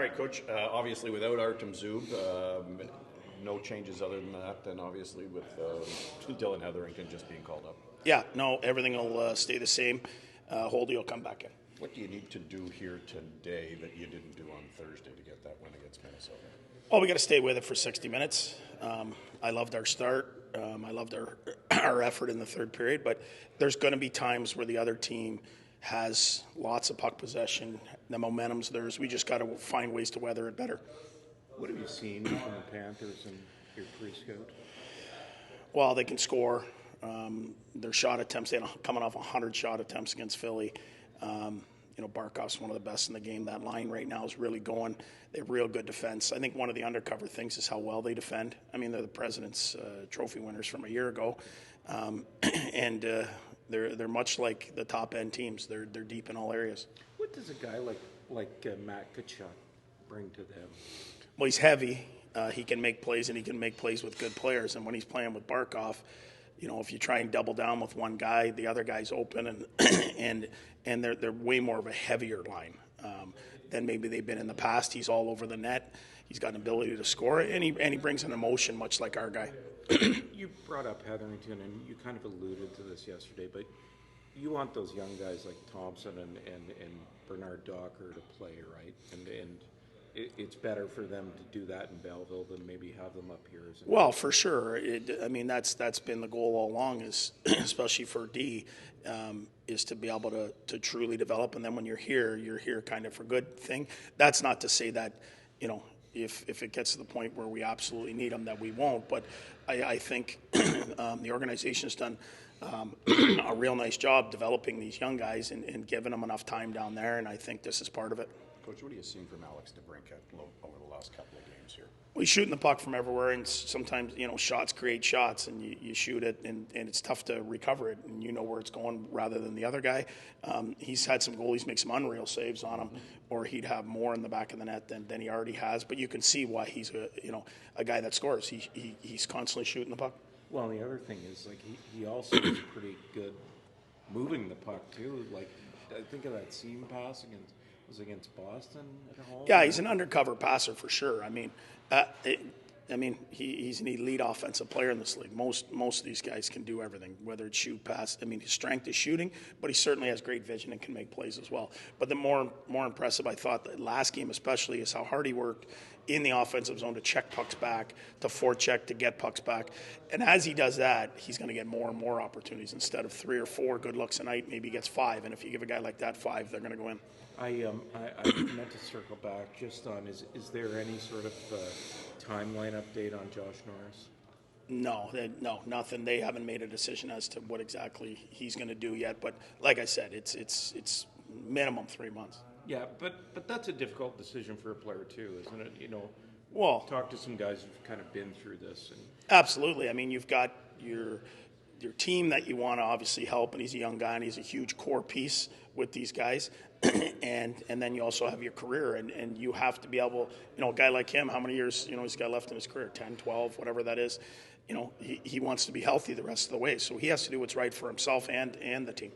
All right, Coach. Obviously, without Artem Zub, no changes other than that. And obviously, with Dylan Hetherington just being called up. Yeah, no, everything will stay the same. Holdy will come back in. What do you need to do here today that you didn't do on Thursday to get that win against Minnesota? Well, we got to stay with it for 60 minutes. I loved our start. I loved our effort in the third period. But there's going to be times where the other team has lots of puck possession. The momentum's theirs. We just got to find ways to weather it better. What have you seen from the Panthers in your pre-scout? Well, they can score. Their shot attempts, they're coming off 100 shot attempts against Philly. Barkov's one of the best in the game. That line right now is really going. They have real good defense. I think one of the undercover things is how well they defend. I mean, they're the President's Trophy winners from a year ago. And they're much like the top-end teams. They're deep in all areas. What does a guy like Matt Tkachuk bring to them? Well, he's heavy. He can make plays, and he can make plays with good players. And when he's playing with Barkov, if you try and double down with one guy, the other guy's open, and they're way more of a heavier line than maybe they've been in the past. He's all over the net. He's got an ability to score, and he brings an emotion much like our guy. You brought up Hetherington, and you kind of alluded to this yesterday, but you want those young guys like Thompson and Bernard Docker to play, right? And it's better for them to do that in Belleville than maybe have them up here. Well, for sure. That's been the goal all along, is especially for D, is to be able to truly develop. And then when you're here kind of for good thing. That's not to say that, if it gets to the point where we absolutely need them, that we won't. But I think the organization has done a real nice job developing these young guys and giving them enough time down there. And I think this is part of it. Coach, what are you seeing from Alex DeBrincat over the last couple of games here? Well, he's shooting the puck from everywhere, and sometimes, shots create shots, and you shoot it, and it's tough to recover it, and you know where it's going rather than the other guy. He's had some goalies make some unreal saves on him, or he'd have more in the back of the net than he already has. But you can see why he's a guy that scores. He's constantly shooting the puck. Well, the other thing is, he also is pretty good moving the puck, too. I think of that seam pass against Boston at home. Yeah, he's an undercover passer for sure. He's an elite offensive player in this league. Most of these guys can do everything, whether it's shoot, pass. His strength is shooting, but he certainly has great vision and can make plays as well. But the more impressive, I thought, the last game especially, is how hard he worked in the offensive zone to check pucks back, to forecheck, to get pucks back. And as he does that, he's going to get more and more opportunities. Instead of 3 or 4 good looks a night, maybe he gets 5. And if you give a guy like that 5, they're going to go in. I meant to circle back just on, is there any sort of timeline update on Josh Norris? No, nothing. They haven't made a decision as to what exactly he's going to do yet. But like I said, it's minimum 3 months. Yeah, but that's a difficult decision for a player too, isn't it? Well, talk to some guys who've kind of been through this. Absolutely. You've got your team that you want to obviously help, and he's a young guy, and he's a huge core piece with these guys. and then you also have your career, and you have to be able, a guy like him, how many years, he's got left in his career, 10, 12, whatever that is. He wants to be healthy the rest of the way, so he has to do what's right for himself and the team.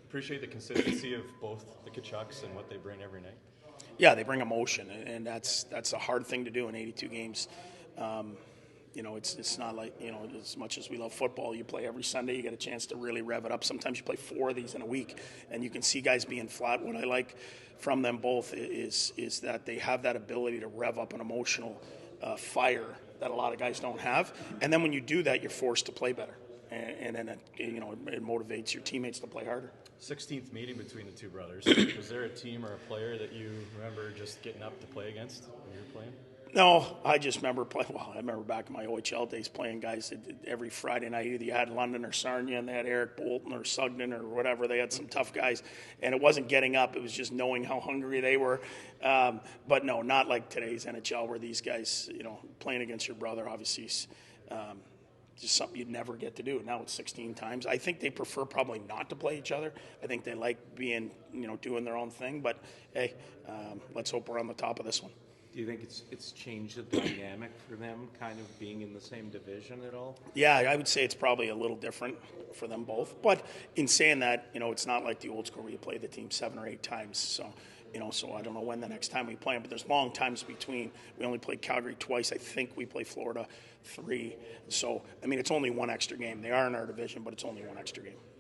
Appreciate the consistency of both the Tkachuks and what they bring every night. Yeah, they bring emotion, and that's a hard thing to do in 82 games. It's not like, as much as we love football, you play every Sunday, you get a chance to really rev it up. Sometimes you play 4 of these in a week, and you can see guys being flat. What I like from them both is that they have that ability to rev up an emotional fire that a lot of guys don't have. And then when you do that, you're forced to play better. And then it motivates your teammates to play harder. 16th meeting between the two brothers. Was there a team or a player that you remember just getting up to play against when you were playing? No, I just remember playing. Well, I remember back in my OHL days playing guys every Friday night. Either you had London or Sarnia, and they had Eric Bolton or Sugden or whatever. They had some tough guys, and it wasn't getting up. It was just knowing how hungry they were. But no, not like today's NHL, where these guys, playing against your brother, obviously, is just something you'd never get to do. Now it's 16 times. I think they prefer probably not to play each other. I think they like being, doing their own thing. But hey, let's hope we're on the top of this one. Do you think it's changed the dynamic for them, kind of being in the same division at all? Yeah, I would say it's probably a little different for them both. But in saying that, it's not like the old school where you play the team 7 or 8 times. So, So I don't know when the next time we play them, but there's long times between. We only played Calgary twice. I think we play Florida 3. So, it's only one extra game. They are in our division, but it's only one extra game.